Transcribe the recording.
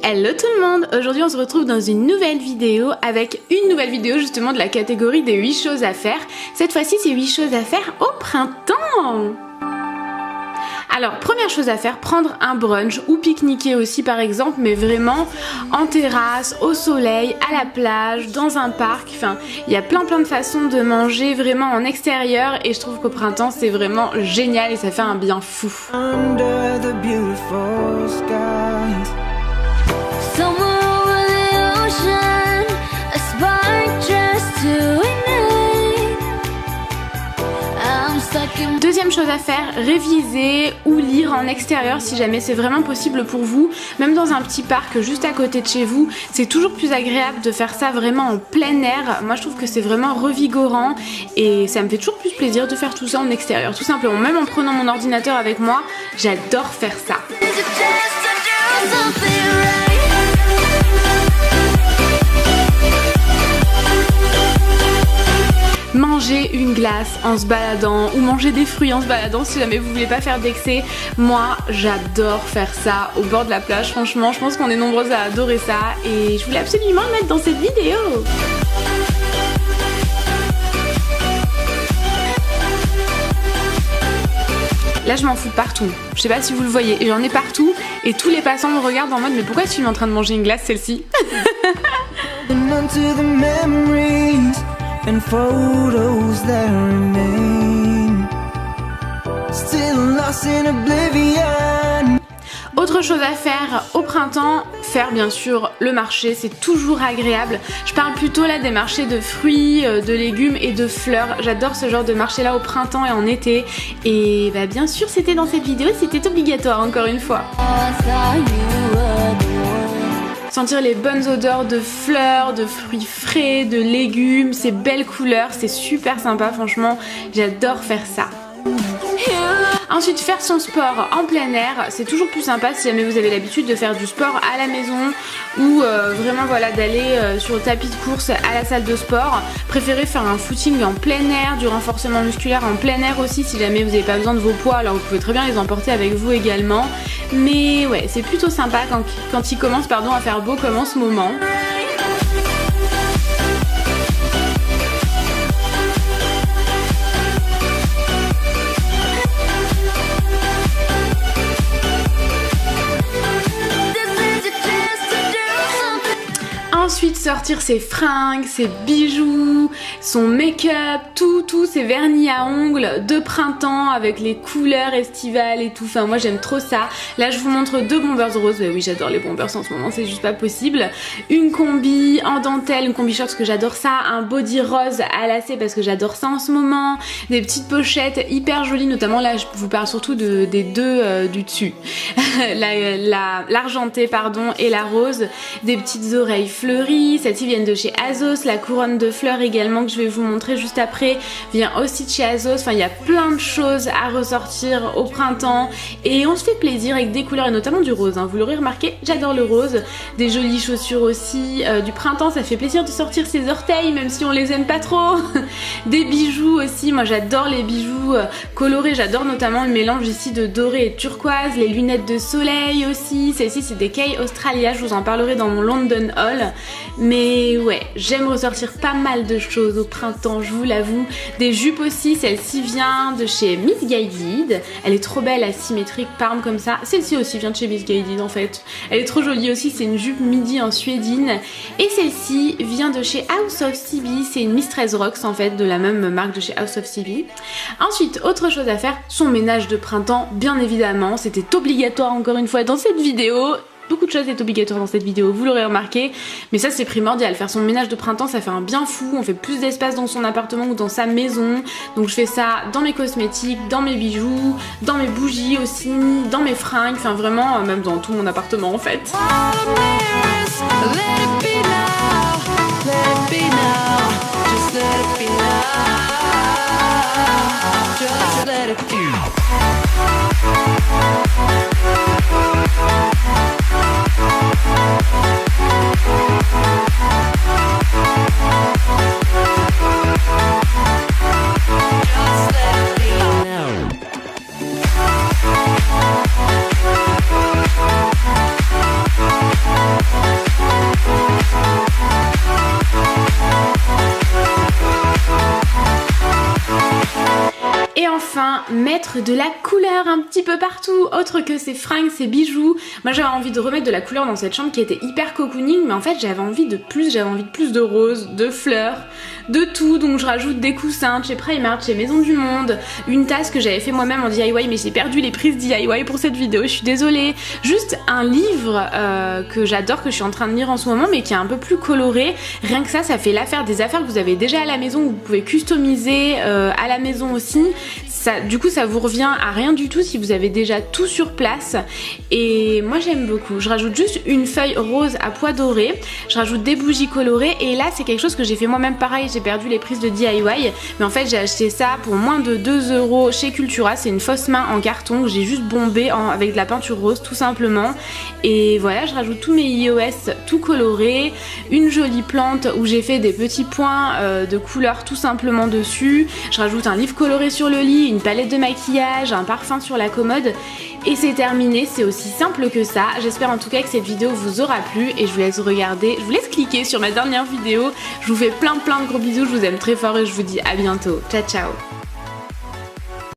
Hello tout le monde, aujourd'hui on se retrouve dans une nouvelle vidéo avec une nouvelle vidéo justement de la catégorie des 8 choses à faire. Cette fois-ci c'est 8 choses à faire au printemps. Alors première chose à faire, prendre un brunch ou pique-niquer aussi par exemple, mais vraiment en terrasse, au soleil, à la plage, dans un parc, enfin il y a plein de façons de manger vraiment en extérieur et je trouve qu'au printemps c'est vraiment génial et ça fait un bien fou. Under the beautiful skies. Deuxième chose à faire, réviser ou lire en extérieur si jamais c'est vraiment possible pour vous. Même dans un petit parc juste à côté de chez vous, c'est toujours plus agréable de faire ça vraiment en plein air. Moi je trouve que c'est vraiment revigorant et ça me fait toujours plus plaisir de faire tout ça en extérieur. Tout simplement, même en prenant mon ordinateur avec moi, j'adore faire ça. Manger une glace en se baladant ou manger des fruits en se baladant si jamais vous voulez pas faire d'excès. Moi j'adore faire ça au bord de la plage, franchement je pense qu'on est nombreuses à adorer ça et je voulais absolument le mettre dans cette vidéo. Là je m'en fous de partout, je sais pas si vous le voyez, j'en ai partout et tous les passants me regardent en mode mais pourquoi tu es en train de manger une glace celle-ci? And photos that remain, still lost in oblivion. Autre chose à faire au printemps, faire bien sûr le marché, c'est toujours agréable. Je parle plutôt là des marchés de fruits, de légumes et de fleurs. J'adore ce genre de marché là au printemps et en été. Et bah bien sûr c'était dans cette vidéo, c'était obligatoire encore une fois. Sentir les bonnes odeurs de fleurs, de fruits frais, de légumes, ces belles couleurs, c'est super sympa franchement, j'adore faire ça. Ensuite faire son sport en plein air, c'est toujours plus sympa si jamais vous avez l'habitude de faire du sport à la maison ou vraiment voilà d'aller sur le tapis de course à la salle de sport. Préférez faire un footing en plein air, du renforcement musculaire en plein air aussi si jamais vous n'avez pas besoin de vos poids, alors vous pouvez très bien les emporter avec vous également. Mais ouais, c'est plutôt sympa quand il commence à faire beau comme en ce moment. Ensuite sortir ses fringues, ses bijoux, son make-up, tout ses vernis à ongles de printemps avec les couleurs estivales et tout. Enfin moi j'aime trop ça. Là je vous montre 2 bombers roses. Bah oui j'adore les bombers en ce moment, c'est juste pas possible. Une combi en dentelle, une combi short parce que j'adore ça. Un body rose à lacets parce que j'adore ça en ce moment. Des petites pochettes hyper jolies, notamment là je vous parle surtout des deux du dessus. L'argenté pardon et la rose. Des petites oreilles fleuries. Celles-ci viennent de chez Azos, la couronne de fleurs également que je vais vous montrer juste après vient aussi de chez Azos. Enfin il y a plein de choses à ressortir au printemps et on se fait plaisir avec des couleurs et notamment du rose, hein. Vous l'aurez remarqué, j'adore le rose. Des jolies chaussures aussi, du printemps ça fait plaisir de sortir ses orteils même si on les aime pas trop. Des bijoux aussi, moi j'adore les bijoux colorés, j'adore notamment le mélange ici de doré et turquoise. Les lunettes de soleil aussi, celles-ci c'est des Kay Australia, je vous en parlerai dans mon London haul. Mais ouais, j'aime ressortir pas mal de choses au printemps, je vous l'avoue. Des jupes aussi, celle-ci vient de chez Miss Guided. Elle est trop belle, asymétrique, parme comme ça. Celle-ci aussi vient de chez Miss Guided en fait. Elle est trop jolie aussi, c'est une jupe midi en suédine. Et celle-ci vient de chez House of CB, c'est une Mistress Rocks en fait, de la même marque de chez House of CB. Ensuite, autre chose à faire, son ménage de printemps, bien évidemment. C'était obligatoire encore une fois dans cette vidéo. Beaucoup de choses est obligatoire dans cette vidéo, vous l'aurez remarqué, mais ça c'est primordial. Faire son ménage de printemps ça fait un bien fou, on fait plus d'espace dans son appartement ou dans sa maison. Donc je fais ça dans mes cosmétiques, dans mes bijoux, dans mes bougies aussi, dans mes fringues, enfin vraiment même dans tout mon appartement en fait. bien mettre de la couleur un petit peu partout, autre que ces fringues, ces bijoux. Moi j'avais envie de remettre de la couleur dans cette chambre qui était hyper cocooning, mais en fait j'avais envie de plus de roses, de fleurs, de tout. Donc je rajoute des coussins de chez Primark, chez Maison du Monde, une tasse que j'avais fait moi-même en DIY, mais j'ai perdu les prises DIY pour cette vidéo, je suis désolée. Juste un livre que j'adore, que je suis en train de lire en ce moment, mais qui est un peu plus coloré. Rien que ça fait l'affaire des affaires que vous avez déjà à la maison, que vous pouvez customiser à la maison aussi. Du coup ça vous revient à rien du tout si vous avez déjà tout sur place, et moi j'aime beaucoup. Je rajoute juste une feuille rose à pois doré, je rajoute des bougies colorées, et là c'est quelque chose que j'ai fait moi-même pareil, j'ai perdu les prises de DIY, mais en fait j'ai acheté ça pour moins de 2 € chez Cultura. C'est une fausse main en carton que j'ai juste bombé avec de la peinture rose tout simplement, et voilà, je rajoute tous mes iOS tout colorés, une jolie plante où j'ai fait des petits points de couleur tout simplement dessus, je rajoute un livre coloré sur le lit, une palette de maquillage, un parfum sur la commode, et c'est terminé. C'est aussi simple que ça. J'espère en tout cas que cette vidéo vous aura plu, et je vous laisse regarder, je vous laisse cliquer sur ma dernière vidéo. Je vous fais plein de gros bisous, je vous aime très fort et je vous dis à bientôt. Ciao ciao.